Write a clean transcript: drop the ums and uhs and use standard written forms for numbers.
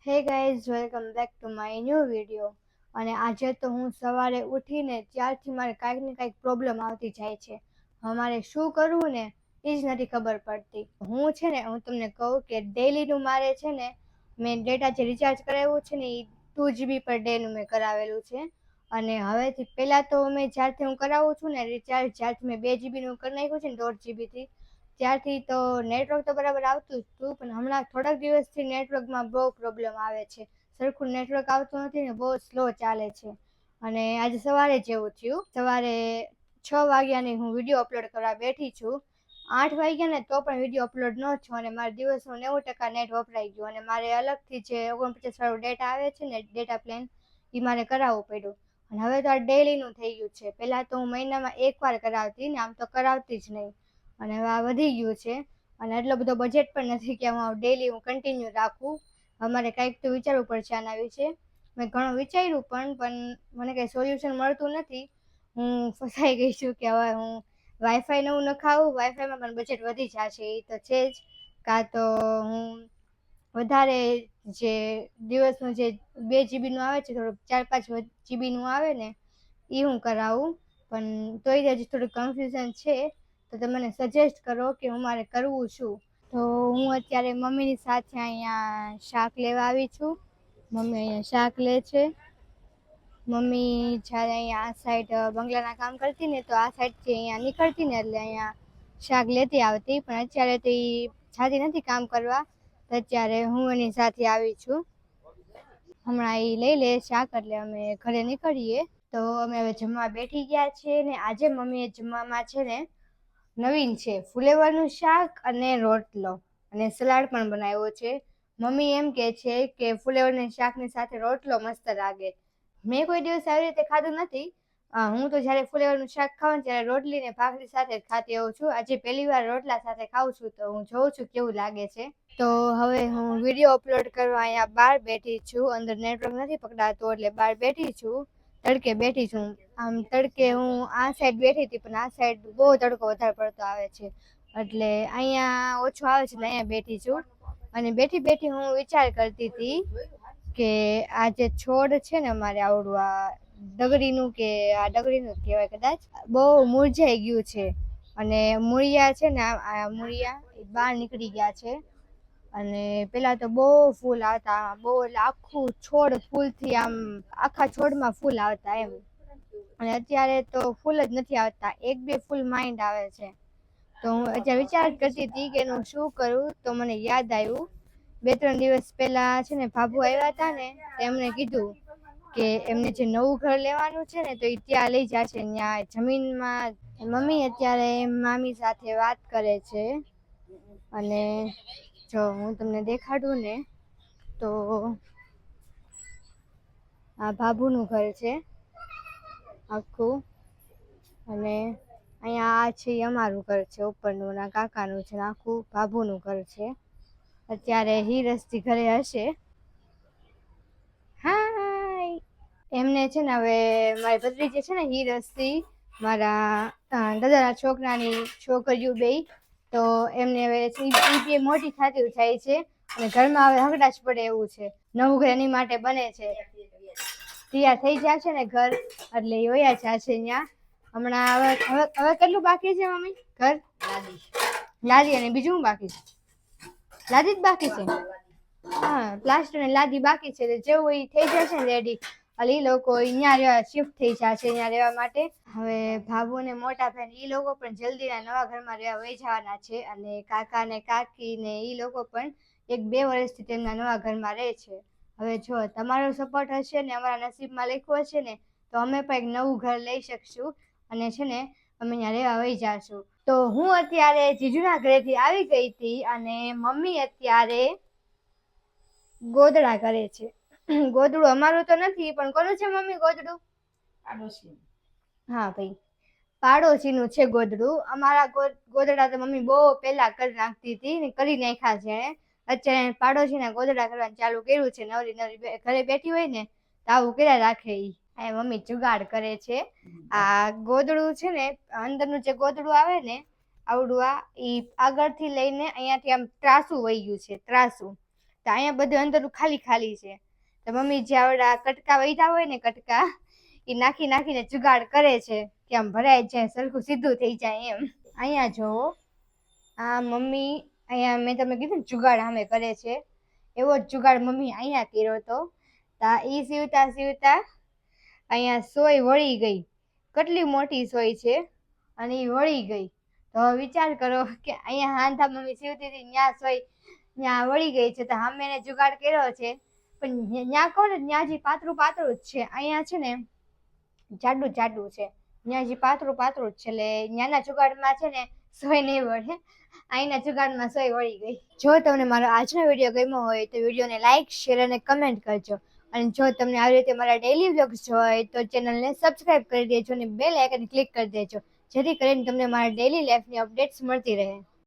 Hey guys, welcome back to my new video. અને આજે તો હું સવારે ઉઠીને ત્યારથી મારે કાંઈક ને કાંઈક પ્રોબ્લેમ આવતી જાય છે. મારે શું કરવું ને એ જ નથી ખબર પડતી. હું તમને કહું કે ડેલીનું મારે છે ને મેં ડેટા જે રિચાર્જ કરાવ્યું છે ને એ 2 GB પર ડેનું મેં કરાવેલું છે. અને હવેથી પહેલાં તો જ્યારથી હું કરાવું છું ને રિચાર્જ, જ્યારથી મેં 2 GB કરી નાખ્યું છે ને 1.5 GB ત્યારથી તો નેટવર્ક તો બરાબર આવતું જ હતું, પણ હમણાં થોડાક દિવસથી નેટવર્કમાં બહુ પ્રોબ્લેમ આવે છે. સરખું નેટવર્ક આવતું નથી ને બહુ સ્લો ચાલે છે. અને આજે સવારે જેવું થયું, સવારે 6 વાગ્યાની હું વિડીયો અપલોડ કરવા બેઠી છું. 8 વાગ્યા ને તો પણ વિડીયો અપલોડ ન થયો અને મારા દિવસનું 90% નેટ વપરાઈ ગયું. અને મારે અલગથી જે 49 વાળું ડેટા આવે છે ને ડેટા પ્લાન એ મારે કરાવવું પડ્યું. અને હવે તો આ ડેલીનું થઈ ગયું છે. પહેલાં તો હું મહિનામાં એકવાર કરાવતી ને આમ તો કરાવતી જ નહીં. અને હવે આ વધી ગયું છે. અને એટલો બધો બજેટ પણ નથી કે હું ડેલી કન્ટિન્યુ રાખું. અમારે કંઈક તો વિચારવું પડશે આના વિશે. મેં ઘણું વિચાર્યું પણ મને કંઈ સોલ્યુશન મળતું નથી. હું ફસાઈ ગઈ છું કે હવે હું વાઈફાઈ નવું નખાવું. વાઈફાઈમાં પણ બજેટ વધી જશે, એ તો છે જ. કાં તો હું વધારે જે દિવસનું જે 2 GB આવે છે, થોડુંક 4-5 GB આવે ને એ હું કરાવું. પણ તોય હજી થોડું કન્ફ્યુઝન છે. તો તમે મને સજેસ્ટ કરો કે મારે કરવું શું. તો હું અત્યારે મમ્મીની સાથે અહીંયા શાક લેવા આવી છું. મમ્મી અહીંયા શાક લે છે. મમ્મી જ્યારે અહીંયા આ સાઈડ બંગલાના કામ કરતી ને તો આ સાઈડથી અહીંયા નીકળતી ને એટલે અહીંયા શાક લેતી આવતી. પણ અત્યારે તો એ જાતી નથી કામ કરવા, તો અત્યારે હું એની સાથે આવી છું. હમણાં એ લઈ લે શાક એટલે અમે ઘરે નીકળીએ. તો અમે હવે જમવા બેઠી ગયા છીએ ને આજે મમ્મીએ જમવામાં છે ને નવીન છે ફુલેવરનું શાક અને રોટલો અને સલાડ પણ બનાવ્યો છે. મમ્મી એમ કહે છે કે ફુલેવરના શાકની સાથે રોટલો મસ્ત લાગે. મેં કોઈ દિવસ આવી રીતે ખાધું નથી. હું તો જ્યારે ફુલેવરનું શાક ખાઉં ત્યારે રોટલી ને ભાખરી સાથે જ ખાતી હોઉં છું. આજે પહેલી વાર રોટલા સાથે ખાઉં છું, તો હું જોઉં છું કેવું લાગે છે. તો હવે હું વિડીયો અપલોડ કરવા અહીંયા બહાર બેઠી છું. અંદર નેટવર્ક નથી પકડાતું એટલે બહાર બેઠી છું. તડકે બેઠી છું. આમ તડકે હું આ સાઈડ બેઠી હતી, પણ આ સાઈડ બહુ તડકો વધારે પડતો આવે છે એટલે અહીંયા ઓછો આવે છે એટલે અહીંયા બેઠી છું. અને બેઠી બેઠી હું વિચાર કરતી હતી કે આ જે છોડ છે ને અમારે આવડું આ ડગરીનું કે આ ડગરીનું કહેવાય કદાચ, બહુ મુરઝાઈ ગયું છે. અને મૂળિયા છે ને આ મૂળિયા બહાર નીકળી ગયા છે. અને પેલા તો બહુ ફૂલ આવતા, બહુ એટલે આખું છોડ ફૂલથી આમ આખા છોડમાં ફૂલ આવતા એમ. અને અત્યારે તો ફૂલ જ નથી આવતા, 1-2 ફૂલ માંડ આવે છે. તો હું અત્યારે વિચાર કરતી હતી કે એનું શું કરું. તો મને યાદ આવ્યું 2-3 દિવસ પહેલા છે ને ભાભુ આવ્યા હતા ને, એમણે કીધું કે એમને જે નવું ઘર લેવાનું છે ને તો એ ત્યાં લઈ જશે. ત્યાં જમીનમાં મમ્મી અત્યારે મામી સાથે વાત કરે છે. અને જો હું તમને દેખાડું ને તો આ ભાભુનું ઘર છે આખું. અને અહીંયા આ છે અમારું ઘર છે ઉપરનું, ના કાકાનું છે, આખું ભાભુનું ઘર છે. અત્યારે હીરસથી ઘરે હશે. હાય, એમને છે ને હવે મારી ભત્રીજી છે ને હીરસથી મારા દાદાના છોકરાની છોકરીઓ બે, તો એમને હવે મોટી થતી જાય છે અને ઘરમાં હવે હંગડાશ પડે એવું છે. નવું ઘર એની માટે બને છે, તૈયાર થઈ જાય છે ને ઘર એટલે એ વયા જશે ત્યાં. હમણાં હવે કેટલું બાકી છે મમ્મી ઘર? લાદી અને બીજું બાકી છે? લાદી જ બાકી છે. હા, પ્લાસ્ટર ને લાદી બાકી છે. જેવું એ થઈ જશે ને રેડી એટલે એ લોકો અહીંયા શિફ્ટ થઈ જશે અહીંયા રહેવા માટે. હવે ભાભુ ને મોટા ભાઈ એ લોકો પણ જલ્દીના નવા ઘરમાં રહેવા વહી જવાના છે. અને કાકા ને કાકી ને એ લોકો પણ 1-2 વર્ષથી તેમના નવા ઘરમાં રહે છે. હવે જો તમારો સપોર્ટ હશે ને અમારા નસીબમાં લખ્યું હશે ને તો અમે પણ એક નવું ઘર લઈ શકશું અને છે ને અમે અહીંયા રહેવા વહી જશું. તો હું અત્યારે જીજુના ઘરેથી આવી ગઈ હતી અને મમ્મી અત્યારે ગોદડા કરે છે. ગોદડું અમારું તો નથી, પણ કોનું છે મમ્મી ગોદડું? હા ભાઈ, પાડોશીનું છે ગોદડું. અમારા ગોદડા તો મમ્મી બહુ પહેલા કરી નાખતી હતી ને કરી નાખ્યા છે. અત્યારે પાડોશીના ગોદડા કરવાનું ચાલુ કર્યું છે. નવરી નવરી ઘરે બેઠી હોય ને તો આવું કર્યા રાખે. એ મમ્મી જુગાડ કરે છે. આ ગોદડું છે ને અંદરનું જે ગોદડું આવે ને આવડું, આ ઈ આગળથી લઈને અહીંયાથી આમ ત્રાસું વહી ગયું છે. ત્રાસું તો અહીંયા બધું અંદર ખાલી ખાલી છે. તો મમ્મી જે આવડા કટકા વૈધા હોય ને કટકા એ નાખી નાખીને જુગાડ કરે છે કે આમ ભરાય જાય, સરખું સીધું થઈ જાય એમ. અહીંયા જોવો, આ મમ્મી અહીંયા મેં તમને કીધું ને જુગાડ સામે કરે છે, એવો જ જુગાડ મમ્મી અહીંયા કર્યો હતો. તા ઈ સીવતા સીવતા અહીંયા સોય વળી ગઈ. કેટલી મોટી સોય છે અને એ વળી ગઈ. તો હવે વિચાર કરો કે અહીંયા હાંધા મમ્મી સીવતી હતી, ત્યાં સોય ત્યાં વળી ગઈ છે. તો સામે એને જુગાડ કર્યો છે, પણ ત્યાં કહો ને ત્યાં જે પાતળું પાતળું જ છે, અહીંયા છે ને જાડું જાડું છે. ત્યાં જે પાતળું પાતળું જ છે, એટલે ત્યાંના જુગાડમાં છે ને સોય નહીં વળે, અહીંના જુગાડમાં સોય વળી ગઈ. જો તમને મારો આજનો વિડીયો ગમ્યો હોય તો વિડીયોને લાઇક, શેર અને કમેન્ટ કરજો. અને જો તમને આવી રીતે મારા ડેઈલી વ્લોગ્સ હોય તો ચેનલને સબસ્ક્રાઇબ કરી દેજો અને બેલ આઇકન ક્લિક કરી દેજો, જેથી કરીને તમને મારા ડેઈલી લાઈફની અપડેટ્સ મળતી રહે.